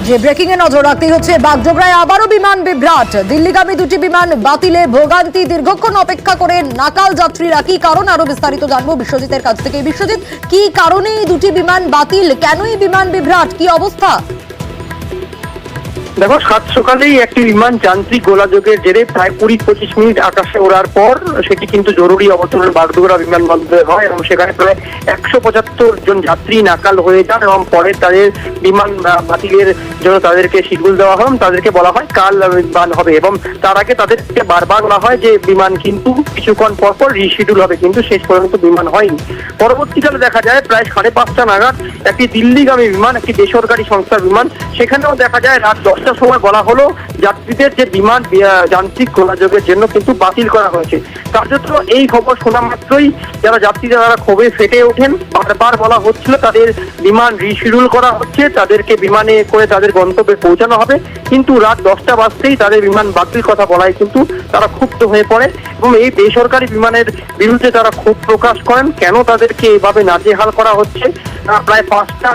যে breaking a নজর রাখতেই হচ্ছে বাগডোগরায় আবারও বিমান বিভ্রাট। দিল্লিগামী দুটি বিমান বাতিলে ভোগান্তি, দীর্ঘক্ষণ অপেক্ষা করে নাকাল যাত্রীরা। কি কারণ, আরো বিস্তারিত জানবো বিশ্বজিতের কাছ থেকে। বিশ্বজিৎ, কি কারণে এই দুটি বিমান বাতিল, কেনই বিমান বিভ্রাট, কি অবস্থা? দেখো, সাত সকালেই একটি বিমান যান্ত্রিক গোলাযোগের জেরে প্রায় 20-25 মিনিট আকাশে ওড়ার পর সেটি কিন্তু জরুরি অবতরণ বাগডোগরা বিমানবন্দরে হয় এবং সেখানে প্রায় 175 জন যাত্রী নাকাল হয়ে যান এবং পরে তাদের বিমান বাতিলের জন্য তাদেরকে শিডিউল দেওয়া হয়, তাদেরকে বলা হয় কাল বিমান হবে এবং তার আগে তাদেরকে বারবার বলা হয় যে বিমান কিন্তু কিছুক্ষণ পর পর রিশিডিউল হবে, কিন্তু শেষ পর্যন্ত বিমান হয়নি। পরবর্তীকালে দেখা যায় প্রায় 5:30 নাগাদ একটি দিল্লিগামী বিমান, একটি বেসরকারি সংস্থার বিমান, সেখানেও দেখা যায় রাত 10টার সময় বলা হলো যাত্রীদের যে বিমান যান্ত্রিক গোলাযোগের জন্য কিন্তু বাতিল করা হয়েছে। কার্যত এই খবর শোনা মাত্রই যারা যাত্রীরা তারা ক্ষোভে ফেটে ওঠেন। বারবার বলা হচ্ছিল তাদের বিমান রিশিডিউল করা হচ্ছে, তাদেরকে বিমানে করে তাদের গন্তব্যে পৌঁছানো হবে, কিন্তু রাত 10টা বাজতেই তাদের বিমান বাতিল কথা বলায় কিন্তু তারা ক্ষুব্ধ হয়ে পড়ে এবং এই বেসরকারি বিমানের বিরুদ্ধে তারা ক্ষোভ প্রকাশ করেন। কেন তাদেরকে এভাবে নাজেহাল করা হচ্ছে, প্রায় 5টা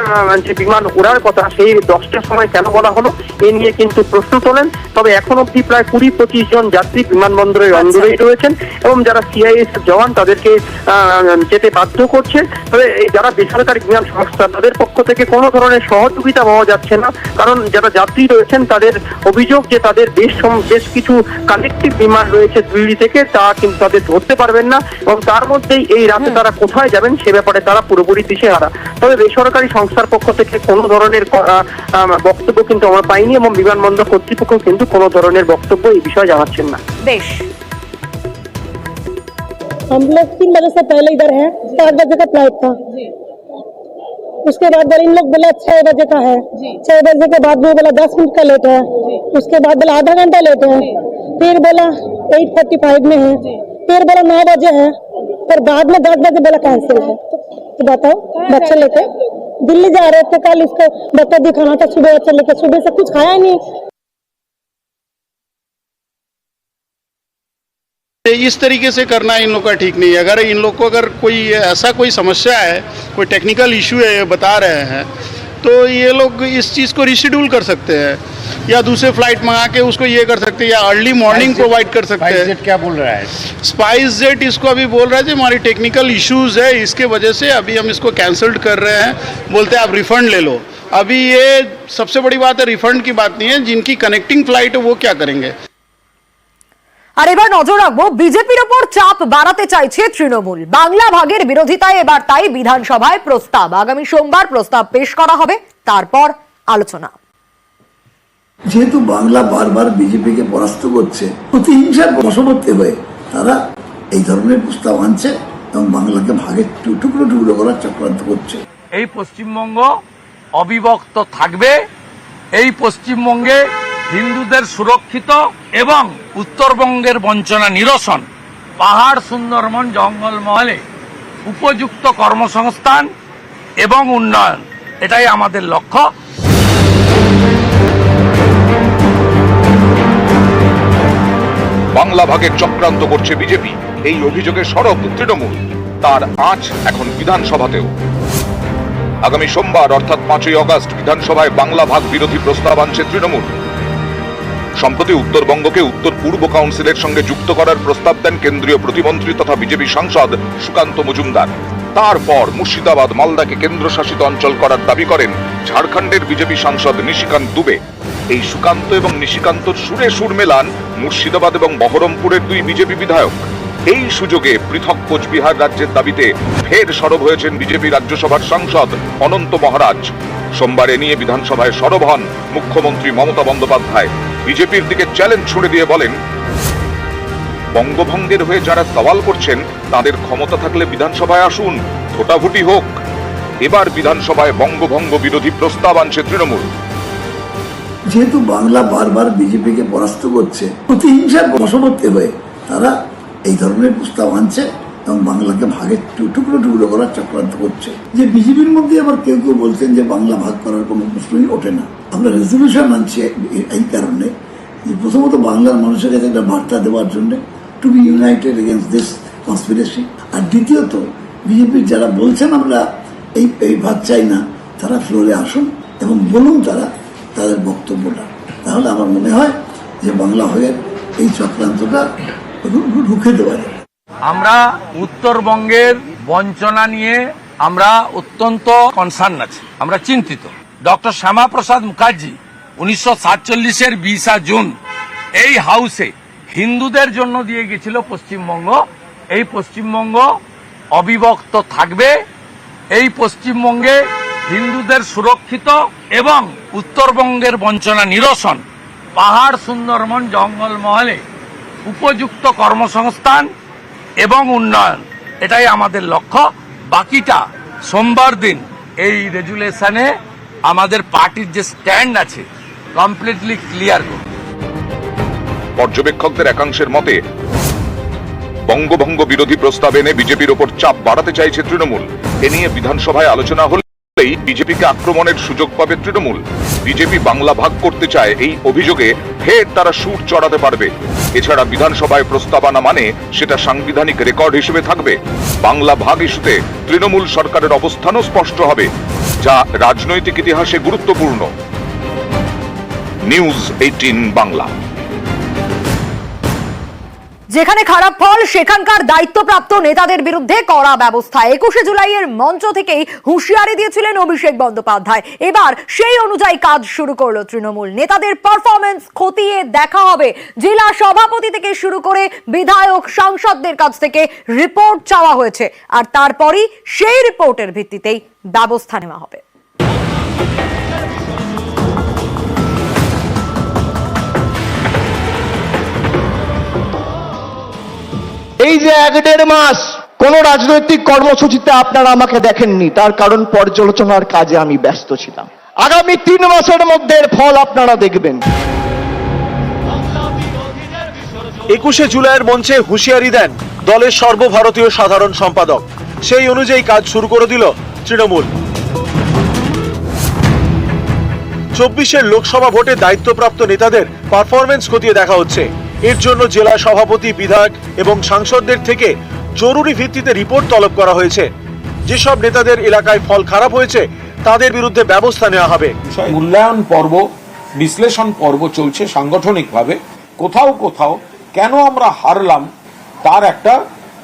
যে বিমান ওড়ার কথা সেই 10টার সময় কেন বলা হলো, এ নিয়ে কিন্তু প্রশ্ন তোলেন। তবে এখন অব্দি প্রায় 20-25 জন যাত্রী বিমানবন্দরের অন্দরেই রয়েছেন এবং যারা সিআইএসএফ জওয়ান তাদেরকে যেতে বাধ্য করছে। তবে যারা বেসরকারি বিমান সংস্থা তাদের পক্ষ থেকে কোনো ধরনের সহযোগিতা পাওয়া যাচ্ছে না, কারণ যারা যাত্রী রয়েছেন তাদের অভিযোগ যে তাদের বেশ কিছু কানেক্টিভ বিমান রয়েছে দিল্লি থেকে, তা কিন্তু তাদের ধরতে পারবেন না এবং তার মধ্যেই এই রাতে তারা কোথায় যাবেন সে ব্যাপারে তারা পুরোপুরি দিশেহারা। তবে বেসরকারি সংস্থার পক্ষ থেকে কোনো ধরনের বক্তব্য কিন্তু আমরা পাইনি এবং বিমানবন্দর কর্তৃপক্ষ কিন্তু কোনো ধরনের বক্তব্য এই বিষয়ে জানাচ্ছেন না। বেশ, हम लोग 3 बजे से पहले इधर हैं, 4 बजे का फ्लाइट था। उसके बाद इन लोग बोला 6 बजे का है, 6 बजे के बाद में बोला 10 मिनट का लेट है, उसके बाद बोला आधा घंटा लेट है, फिर बोला 8:45 में है, फिर बोला 9 बजे है, फिर बाद में 10 बजे बोला कैंसिल है। तो बताओ, बच्चे लेके दिल्ली जा रहे थे, कल इसको डॉक्टर दिखाना था, सुबह बच्चे लेके, सुबह से कुछ खाया ही नहीं। इस तरीके से करना इन लोग का ठीक नहीं है। अगर इन लोग को कोई ऐसा कोई समस्या है, कोई टेक्निकल इशू है, ये बता रहे हैं, तो ये लोग इस चीज़ को रिशेड्यूल कर सकते हैं या दूसरे फ्लाइट मंगा के उसको ये कर सकते हैं या अर्ली मॉर्निंग प्रोवाइड कर सकते हैं। क्या बोल रहा है स्पाइस जेट इसको अभी बोल रहा है कि हमारी टेक्निकल इश्यूज है, इसके वजह से अभी हम इसको कैंसल्ड कर रहे हैं, बोलते हैं आप रिफंड ले लो। अभी ये सबसे बड़ी बात है, रिफंड की बात नहीं है, जिनकी कनेक्टिंग फ्लाइट है वो क्या करेंगे। আর এবার নজর রাখবো বিজেপির ওপর চাপ বাড়াতে চাইছে তৃণমূল। বাংলা ভাগের বিরোধিতায় এবার তাই বিধানসভায় প্রস্তাব। আগামী সোমবার প্রস্তাব পেশ করা হবে, তারপর আলোচনা। যেহেতু বাংলা বারবার বিজেপিকে পরাস্ত করছে, প্রতিহিংসার বশবর্তী হয়ে তারা এই ধরনের প্রস্তাব আনছে এবং বাংলাকে ভাগে টুকরো টুকরো করার চক্রান্ত করছে। এই পশ্চিমবঙ্গ অবিভক্ত থাকবে, এই পশ্চিমবঙ্গে হিন্দুদের সুরক্ষিত এবং উত্তরবঙ্গের বঞ্চনা নিরসন, পাহাড় সুন্দরবন জঙ্গলমহলে উপযুক্ত কর্মসংস্থান এবং উন্নয়ন, এটাই আমাদের লক্ষ্য। বাংলা ভাগের চক্রান্ত করছে বিজেপি, এই অভিযোগে সরব তৃণমূল। তার আঁচ এখন বিধানসভাতেও। আগামী সোমবার অর্থাৎ 5ই আগস্ট বিধানসভায় বাংলা ভাগ বিরোধী প্রস্তাব আনছে তৃণমূল। সম্প্রতি উত্তরবঙ্গকে উত্তর পূর্ব কাউন্সিলের সঙ্গে যুক্ত করার প্রস্তাব দেন কেন্দ্রীয় প্রতিমন্ত্রী তথা বিজেপি সাংসদ সুকান্ত মজুমদার। তারপর মুর্শিদাবাদ মালদাকে কেন্দ্রশাসিত অঞ্চল করার দাবি করেন ঝাড়খণ্ডের বিজেপি সাংসদ নিশিকান্ত দুবে। এই সুকান্ত এবং নিশিকান্তর সুরে সুর মেলান মুর্শিদাবাদ এবং বহরমপুরের 2 বিজেপি বিধায়ক। এই সুযোগে পৃথক কোচবিহার রাজ্যের দাবিতে ফের সরব হয়েছেন বিজেপি রাজ্যসভার সাংসদ অনন্ত মহারাজ। সোমবার এ নিয়ে বিধানসভায় সরব হন মুখ্যমন্ত্রী মমতা বন্দ্যোপাধ্যায়। বিজেপির দিকে চ্যালেঞ্জ ছুড়ে দিয়ে বলেন, বঙ্গভঙ্গের হয়ে যারা সওয়াল করছেন তাদের ক্ষমতা থাকলে বিধানসভায় আসুন, ভোটাভুটি হোক। এবার বিধানসভায় বঙ্গভঙ্গ বিরোধী প্রস্তাব আনছে তৃণমূল। যেহেতু বাংলা বারবার বিজেপিকে পরাস্ত করছে, প্রতিহিংসার বশবর্তী হয়ে তারা এই ধরনের প্রস্তাব আনছে এবং বাংলাকে ভাগে টুকরো টুকরো করার চক্রান্ত করছে। যে বিজেপির মধ্যে আবার কেউ কেউ বলছেন যে বাংলা ভাগ করার কোনো প্রশ্নই ওঠে না। আমরা রেজলিউশন আনছি এই কারণে যে প্রথমত বাংলার মানুষের কাছে একটা বার্তা দেওয়ার জন্য, to be united against this conspiracy. আর দ্বিতীয়ত বিজেপির যারা বলছেন আমরা এই ভাগ চাই না, তারা ফ্লোরে আসুন এবং বলুন তারা তাদের বক্তব্যটা, তাহলে আমার মনে হয় যে বাংলা হয়ে এই চক্রান্তটা রুখে দেওয়া যাবে। আমরা উত্তরবঙ্গের বঞ্চনা নিয়ে আমরা অত্যন্ত কনসার্ন আছি, আমরা চিন্তিত। ডক্টর শ্যামাপ্রসাদ মুখার্জি 1947-এর 20 জুন এই হাউসে হিন্দুদের জন্য দিয়ে গেছিল পশ্চিমবঙ্গ। এই পশ্চিমবঙ্গ অবিভক্ত থাকবে, এই পশ্চিমবঙ্গে হিন্দুদের সুরক্ষিত এবং উত্তরবঙ্গের বঞ্চনা নিরসন, পাহাড় সুন্দরবন জঙ্গলমহলে উপযুক্ত কর্মসংস্থান এবং উন্নয়ন, এটাই আমাদের লক্ষ্য। বাকিটা সোমবার দিন এই রেজুলেশনে আমাদের পার্টির যে স্ট্যান্ড আছে কমপ্লিটলি ক্লিয়ার করব। পর্যবেক্ষকদের একাংশের মতে বঙ্গভঙ্গ বিরোধী প্রস্তাব এনে বিজেপির ওপর চাপ বাড়াতে চাইছে তৃণমূল। এ নিয়ে বিধানসভায় আলোচনা হলেই বিজেপিকে আক্রমণের সুযোগ পাবে তৃণমূল। বিজেপি বাংলা ভাগ করতে চায়, এই অভিযোগে ফের তারা সুর চড়াতে পারবে। এছাড়া বিধানসভায় প্রস্তাবনা মানে সেটা সাংবিধানিক রেকর্ড হিসেবে থাকবে। বাংলা ভাগ ইস্যুতে তৃণমূল সরকারের অবস্থানও স্পষ্ট হবে, যা রাজনৈতিক ইতিহাসে গুরুত্বপূর্ণ। নিউজ 18 বাংলা। যেখানে খারাপ ফল সেখানকার দায়িত্বপ্রাপ্ত নেতাদের বিরুদ্ধে কড়া ব্যবস্থা। 21শে জুলাইয়ের মঞ্চ থেকেই হুঁশিয়ারি দিয়েছিলেন অভিষেক বন্দ্যোপাধ্যায়। এবার সেই অনুযায়ী কাজ শুরু করলো তৃণমূল। নেতাদের পারফরমেন্স খতিয়ে দেখা হবে। জেলা সভাপতি থেকে শুরু করে বিধায়ক সাংসদদের কাছ থেকে রিপোর্ট চাওয়া হয়েছে, আর তারপরই সেই রিপোর্টের ভিত্তিতেই ব্যবস্থা নেওয়া হবে। এই যে 1-1.5 মাস কোন রাজনৈতিক কর্মসূচিতে আপনারা আমাকে দেখেননি, তার কারণ পর্যালোচনার কাজে আমি ব্যস্ত ছিলাম। আগামী 3 মাসের মধ্যে এর ফল আপনারা দেখবেন। 21শে জুলাইয়ের মঞ্চে হুঁশিয়ারি দেন দলের সর্বভারতীয় সাধারণ সম্পাদক। সেই অনুযায়ী কাজ শুরু করে দিল তৃণমূল। 24-এর লোকসভা ভোটে দায়িত্বপ্রাপ্ত নেতাদের পারফরমেন্স খতিয়ে দেখা হচ্ছে। এর জন্য জেলা সভাপতি, বিধায়ক এবং সাংসদদের থেকে জরুরি ভিত্তিতে রিপোর্ট তলব করা হয়েছে। যেসব নেতাদের এলাকায় ফল খারাপ হয়েছে তাদের বিরুদ্ধে ব্যবস্থা নেওয়া হবে। মূল্যায়ন পর্ব, বিশ্লেষণ পর্ব চলছে সাংগঠনিকভাবে। কোথাও কোথাও কেন আমরা হারলাম তার একটা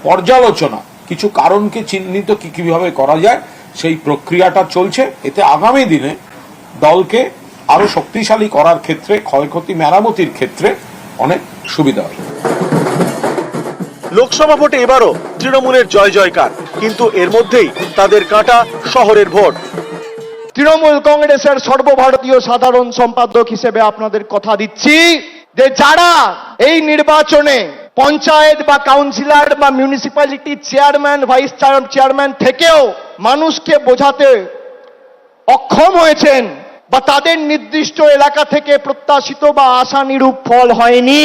পর্যালোচনা, কিছু কারণকে চিহ্নিত কিভাবে করা যায় সেই প্রক্রিয়াটা চলছে। এতে আগামী দিনে দলকে আরো শক্তিশালী করার ক্ষেত্রে, ক্ষয়ক্ষতি মেরামতির ক্ষেত্রে অনেক সুবিধা হবে। লোকসভা ভোটে এবারও তৃণমূলের জয় জয়কার, কিন্তু এর মধ্যেই তাদের কাটা শহরের ভোট। তৃণমূল কংগ্রেসের সর্বভারতীয় সাধারণ সম্পাদক হিসেবে আপনাদের কথা দিচ্ছি যে যারা এই নির্বাচনে পঞ্চায়েত বা কাউন্সিলর বা মিউনিসিপ্যালিটি চেয়ারম্যান, ভাইস চেয়ারম্যান থেকেও মানুষকে বোঝাতে অক্ষম হয়েছেন বা তাদের নির্দিষ্ট এলাকা থেকে প্রত্যাশিত বা আশানুরূপ ফল হয়নি,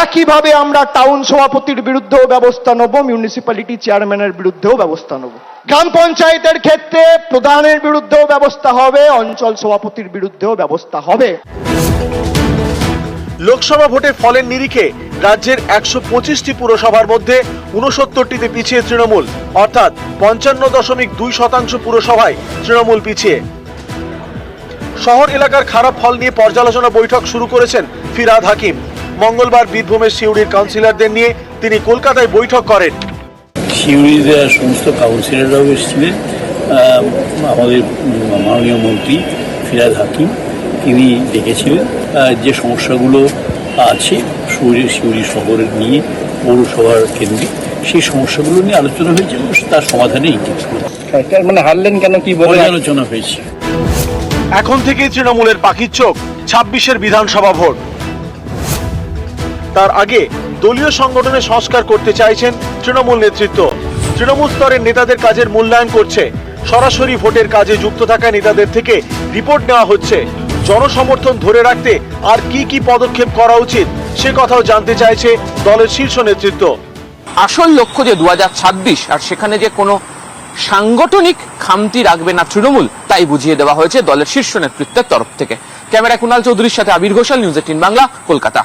একইভাবে আমরা টাউন সভাপতির বিরুদ্ধেও ব্যবস্থা নেব, মিউনিসিপ্যালিটি চেয়ারম্যানের বিরুদ্ধেও ব্যবস্থা নেব, গ্রাম পঞ্চায়েতের ক্ষেত্রে প্রধানের বিরুদ্ধেও ব্যবস্থা হবে, অঞ্চল সভাপতির বিরুদ্ধেও ব্যবস্থা হবে। লোকসভা ভোটে ফলের নিরিখে রাজ্যের 125টি পুরসভার মধ্যে 69টিতে পিছিয়ে তৃণমূল, অর্থাৎ 55.2% পুরসভায় তৃণমূল পিছিয়ে। শহর এলাকার খারাপ ফল নিয়ে পর্যালোচনা বৈঠক শুরু করেছেন ফিরহাদ হাকিম। মঙ্গলবার বীরভূমের সিউড়ির কাউন্সিলরদের নিয়ে তিনি কলকাতায় বৈঠক করেন। সিউড়ির সমস্ত কাউন্সিলররাও এসেছিলেন। আমাদের মাননীয় মন্ত্রী ফিরহাদ হাকিম তিনি ডেকেছিলেন। যে সমস্যাগুলো আছে সিউড়ি শহরের নিয়ে পৌরসভার কেন্দ্রে, সেই সমস্যাগুলো নিয়ে আলোচনা হয়েছে এবং তার সমাধানে ইঙ্গিত মানে হারলেন কেন কি বলে আলোচনা হয়েছে। এখন থেকেই তৃণমূলের পাখির চোখ 26-এর বিধানসভা ভোট। তার আগে দলীয় সংগঠনে সংস্কার করতে চাইছেন তৃণমূল নেতৃত্ব। তৃণমূল স্তরের নেতাদের কাজের মূল্যায়ন করছে। সরাসরি ভোটের কাজে যুক্ত থাকা নেতাদের থেকে রিপোর্ট নেওয়া হচ্ছে। জনসমর্থন ধরে রাখতে আর কি পদক্ষেপ করা উচিত সে কথাও জানতে চাইছে দলের শীর্ষ নেতৃত্ব। আসল লক্ষ্য যে 2026, আর সেখানে যে কোনো সাংগঠনিক খামতি রাখবে না তৃণমূল, তাই বুঝিয়ে দেওয়া হয়েছে দলের শীর্ষ নেতৃত্বের তরফ থেকে। ক্যামেরা কুণাল চৌধুরীর সাথে আবির ঘোষাল, নিউজ 18 বাংলা, কলকাতা।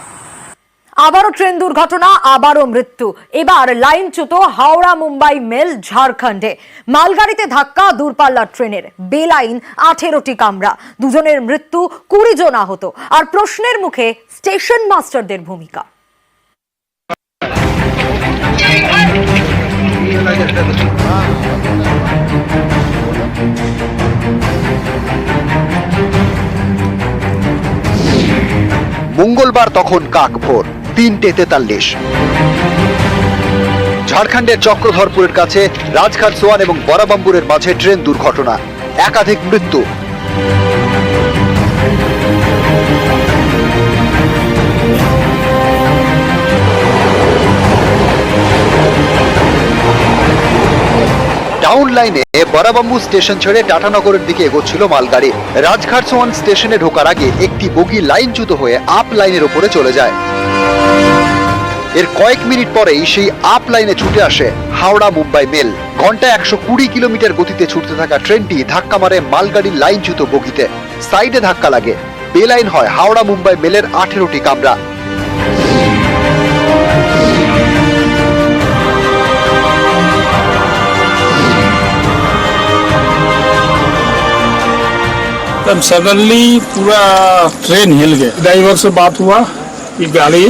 আবারও ট্রেন দুর্ঘটনা, আবারও মৃত্যু। এবার লাইনচ্যুত হাওড়া মুম্বাই মেল ঝাড়খণ্ডে। মালগাড়িতে ধাক্কা দূরপাল্লার ট্রেনের, বেলাইন 18টি কামরা, দুজনের মৃত্যু, 20 জন আহত। আর প্রশ্নের মুখে স্টেশন মাস্টারদের ভূমিকা। মঙ্গলবার তখন কাকভোর 3:43। ঝাড়খণ্ডের চক্রধরপুরের কাছে রাজঘাট সোয়ান এবং বরাবাম্বুরের মাঝে ট্রেন দুর্ঘটনা, একাধিক মৃত্যু। ডাউন লাইনে বরাবাম্বু স্টেশন ছেড়ে টাটানগরের দিকে এগোচ্ছিল মালগাড়ি। রাজঘাট সোয়ান স্টেশনে ঢোকার আগে একটি বগি লাইনচ্যুত হয়ে আপ লাইনের উপরে চলে যায়। এর কয়েক মিনিট পরেই সেই আপ লাইনে ছুটে আসে হাওড়া মুম্বাই মেল। ঘন্টায় 120 কিলোমিটার গতিতে ছুটতে থাকা ট্রেনটি ধাক্কা মারে মালগাড়ির লাইনচ্যুত বগিতে। সাইডে ধাক্কা লাগে, বেলাইন হয় হাওড়া মুম্বাই মেলের 18টি কামরা। तब सडनली पूरा ट्रेन हिल गया। ड्राइवर से बात हुआ कि गाड़ी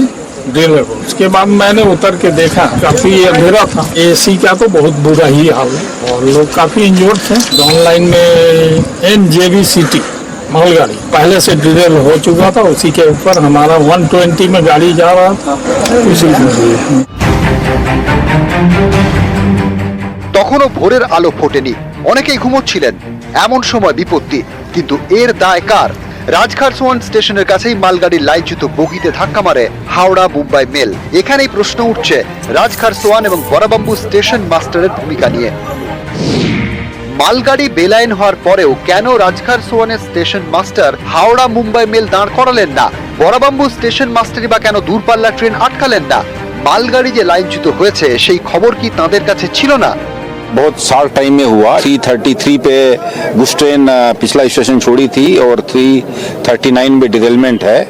ड्रिल हो। उसके बाद मैंने उतर के देखा, काफी अंधेरा था। एसी का तो बहुत बुरा ही हाल है और लोग काफी इंजर्ड थे। डाउन लाइन में NJBCT मालगाड़ी पहले से ड्रिल हो चुका था, उसी के ऊपर हमारा 120 में गाड़ी जा रहा था, उसी তখনও ভোরের আলো ফোটেনি, অনেকেই ঘুমোচ্ছিলেন। এমন সময় বিপত্তি, কিন্তু এর দায় কার? রাজঘাট সোয়ান স্টেশনের কাছেই মালগাড়ির লাইনচ্যুত বগিতে ধাক্কা মারে হাওড়া মুম্বাই মেল। এখানেই প্রশ্ন উঠছে রাজঘাট সোয়ান এবং বরাবাম্বু স্টেশন মাস্টারের ভূমিকা নিয়ে। মালগাড়ি বেলাইন হওয়ার পরেও কেন রাজঘাট সোয়ানের station master Howrah Mumbai mail দাঁড় করালেন না? বরাবাম্বু স্টেশন মাস্টারই বা কেন দূরপাল্লার ট্রেন আটকালেন না? মালগাড়ি যে লাইনচ্যুত হয়েছে সেই খবর কি তাঁদের কাছে ছিল না? बहुत शॉर्ट टाइम में हुआ। 3:33 पे बुश ट्रेन पिछला स्टेशन छोड़ी थी और 3:39 में डिटेलमेंट है,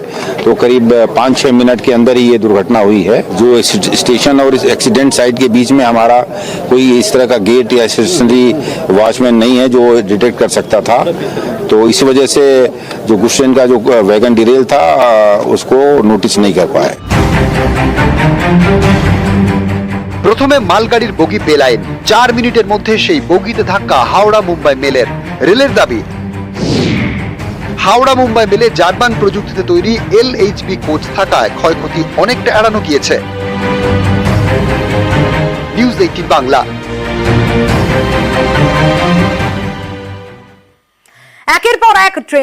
तो करीब 5-6 मिनट के अंदर ही ये दुर्घटना हुई है। जो स्टेशन और इस एक्सीडेंट साइट के बीच में हमारा कोई इस तरह का गेट या स्टेशनरी वॉचमैन नहीं है जो डिटेक्ट कर सकता था, तो इसी वजह से जो बुश ट्रेन का जो वैगन डिरेल था उसको नोटिस नहीं कर पाए। প্রথমে মালগাড়ির বগি বেলাইন, 4 মিনিটের মধ্যে সেই বগিতে ধাক্কা হাওড়া মুম্বাই মেলের। রেলের দাবি, হাওড়া মুম্বাই মেলে জার্মান প্রযুক্তিতে তৈরি LHB কোচ থাকায় ক্ষয়ক্ষতি অনেকটা এড়ানো গিয়েছে। নিউজ 18 বাংলা। একের পর এক ট্রেন